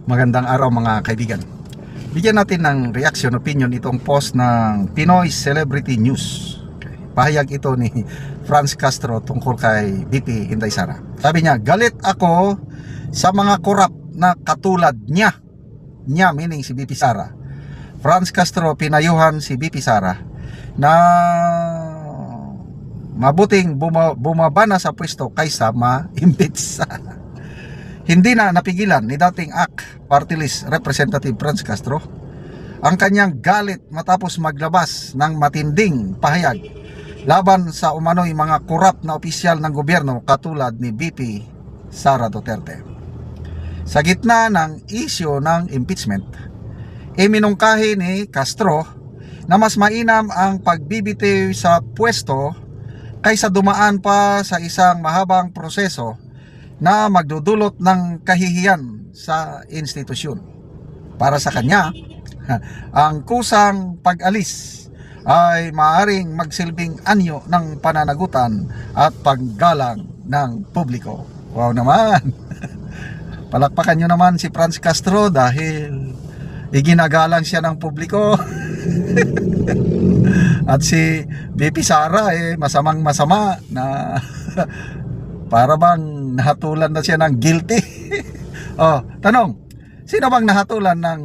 Magandang araw mga kaibigan. Bigyan natin ng reaction, opinion itong post ng Pinoy Celebrity News. Pahayag ito ni Franz Castro tungkol kay BP Inday Sara. Sabi niya, galit ako sa mga korap na katulad niya. Niya meaning si BP Sara. Franz Castro pinayuhan si BP Sara na mabuting bumaba na sa pwesto kaysa ma-impeach. Hindi na napigilan ni dating AK Party List Representative Franz Castro ang kanyang galit matapos maglabas ng matinding pahayag laban sa umano'y mga korap na opisyal ng gobyerno katulad ni BP Sara Duterte. Sa gitna ng isyu ng impeachment, minungkahi ni Castro na mas mainam ang pagbibitiw sa pwesto kaysa dumaan pa sa isang mahabang proseso na magdudulot ng kahihiyan sa institusyon. Para sa kanya, ang kusang pag-alis ay maaaring magsilbing anyo ng pananagutan at paggalang ng publiko. Wow naman! Palakpakan nyo naman si Franz Castro dahil iginagalang siya ng publiko. At si BP Sara masamang masama na para bang nahatulan na siya ng guilty. Oh, tanong, sino bang nahatulan ng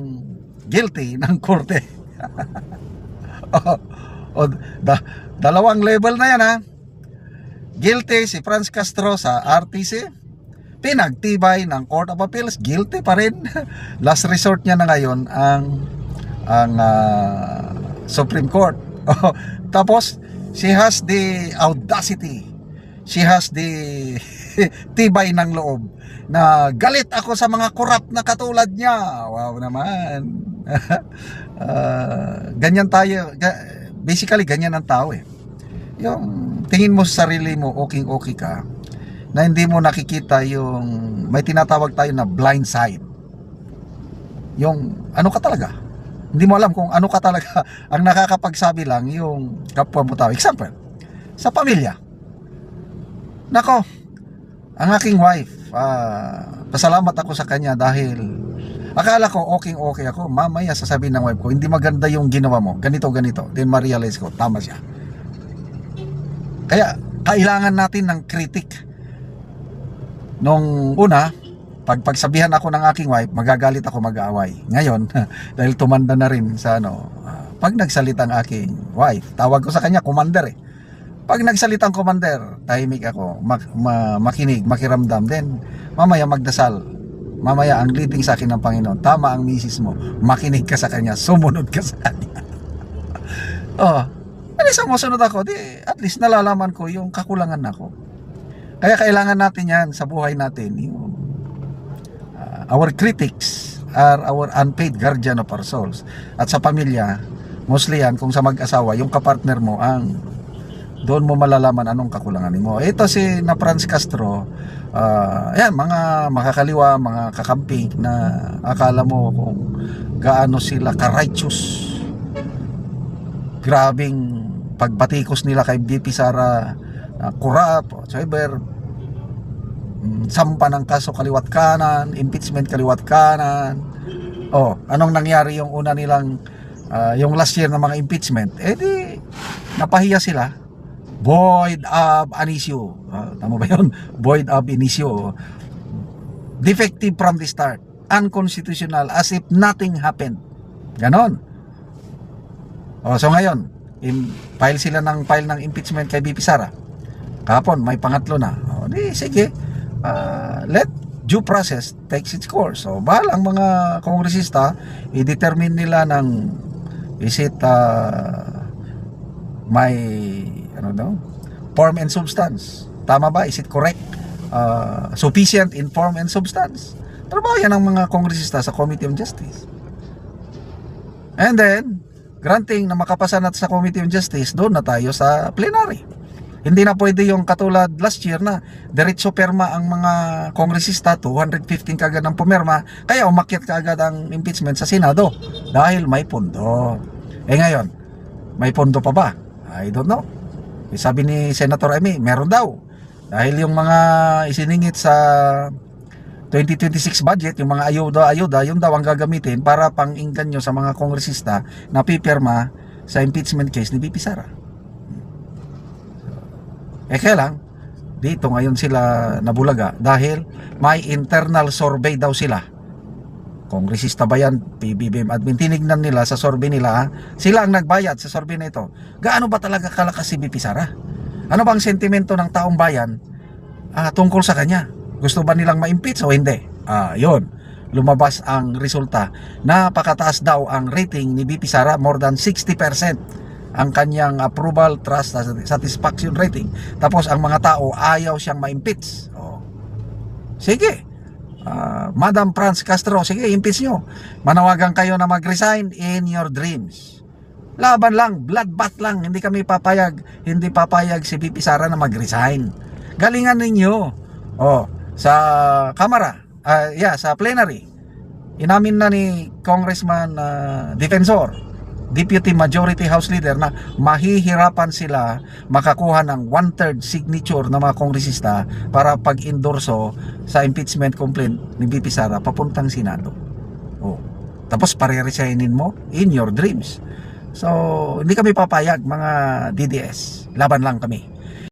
guilty ng korte? Dalawang level na yan ha. Guilty si Franz Castro sa RTC, pinagtibay ng Court of Appeals, guilty pa rin. Last resort niya na ngayon ang Supreme Court. Tapos she has the audacity, she has the tibay ng loob na galit ako sa mga korap na katulad niya. Wow naman. Ganyan tayo, basically ganyan ang tao yung tingin mo sa sarili mo okay ka na hindi mo nakikita yung may tinatawag tayo na blind side, yung ano ka talaga, hindi mo alam kung ano ka talaga. Ang nakakapagsabi lang yung kapwa mo tao. Example, sa pamilya, nako, ang aking wife, pasalamat ako sa kanya dahil akala ko okay ako. Mamaya sasabihin ng wife ko, hindi maganda yung ginawa mo, ganito. Then ma-realize ko, tama siya. Kaya kailangan natin ng critic. Nung una, pagsabihan ako ng aking wife, magagalit ako, mag-aaway. Ngayon, dahil tumanda na rin sa pag nagsalita ang aking wife, tawag ko sa kanya commander Pag nagsalitang commander, tahimik ako, makinig, makiramdam. Then, mamaya magdasal. Mamaya ang leading sa akin ng Panginoon. Tama ang misis mo. Makinig ka sa kanya. Sumunod ka sa kanya. Sumusunod ako. At least nalalaman ko yung kakulangan ako. Kaya kailangan natin yan sa buhay natin. Our critics are our unpaid guardian of our souls. At sa pamilya, mostly yan, kung sa mag-asawa, yung kapartner mo doon mo malalaman anong kakulangan mo. Ito si na Franz Castro, yan, mga makakaliwa, mga kakampi na akala mo kung gaano sila ka-righteous. Grabing pagbatikos nila kay BP Sara, corrupt, cyber, sampa ng kaso kaliwat kanan, impeachment kaliwat kanan. Anong nangyari yung una nilang yung last year ng mga impeachment? Di napahiya sila. Void ab initio. Tama ba yun? Void ab initio. Defective from the start. Unconstitutional, as if nothing happened. Ganon. So ngayon, file sila ng impeachment kay BP Sara. Kahapon, may pangatlo na. Sige. Let due process takes its course. So, bahalang mga kongresista, i-determine nila ng is it may form and substance. Tama ba? Is it correct? Sufficient in form and substance. Trabaho yan ng mga kongresista sa Committee on Justice. And then, granting na makapasa natin sa Committee on Justice, doon na tayo sa plenary. Hindi na pwede yung katulad last year na diretso perma ang mga kongresista, 215 kagad ang pumirma, kaya umakyat kaagad ang impeachment sa Senado dahil may pondo. Ngayon, may pondo pa ba? I don't know. Sabi ni Senator Amy, meron daw. Dahil yung mga isiningit sa 2026 budget, yung mga ayuda, yun daw ang gagamitin para pang-inganyo sa mga kongresista na pipirma sa impeachment case ni VP Sara. Kaya lang, dito ngayon sila nabulaga dahil may internal survey daw sila. Kongresista ba yan, PBBM admin, tinignan nila sa survey nila, sila ang nagbayad sa survey na ito. Gaano ba talaga kalakas si VP Sara? Ano bang sentimento ng taong bayan tungkol sa kanya? Gusto ba nilang ma-impeach o hindi? Yun. Lumabas ang resulta. Napakataas daw ang rating ni VP Sara, more than 60% ang kanyang approval, trust, satisfaction rating. Tapos ang mga tao ayaw siyang ma-impeach. Sige. Madam Franz Castro, sige, impeach nyo. Manawagan kayo na mag-resign in your dreams. Laban lang, bloodbath lang. Hindi papayag si VP Sara na mag-resign. Galingan ninyo. Sa Kamara, sa plenary, inamin na ni Congressman Defensor, Deputy Majority House Leader, na mahihirapan sila makakuha ng 1/3 signature ng mga kongresista para pag-endorso sa impeachment complaint ni VP Sara papuntang Senado. Tapos pare-resignin mo in your dreams. So, hindi kami papayag, mga DDS. Laban lang kami.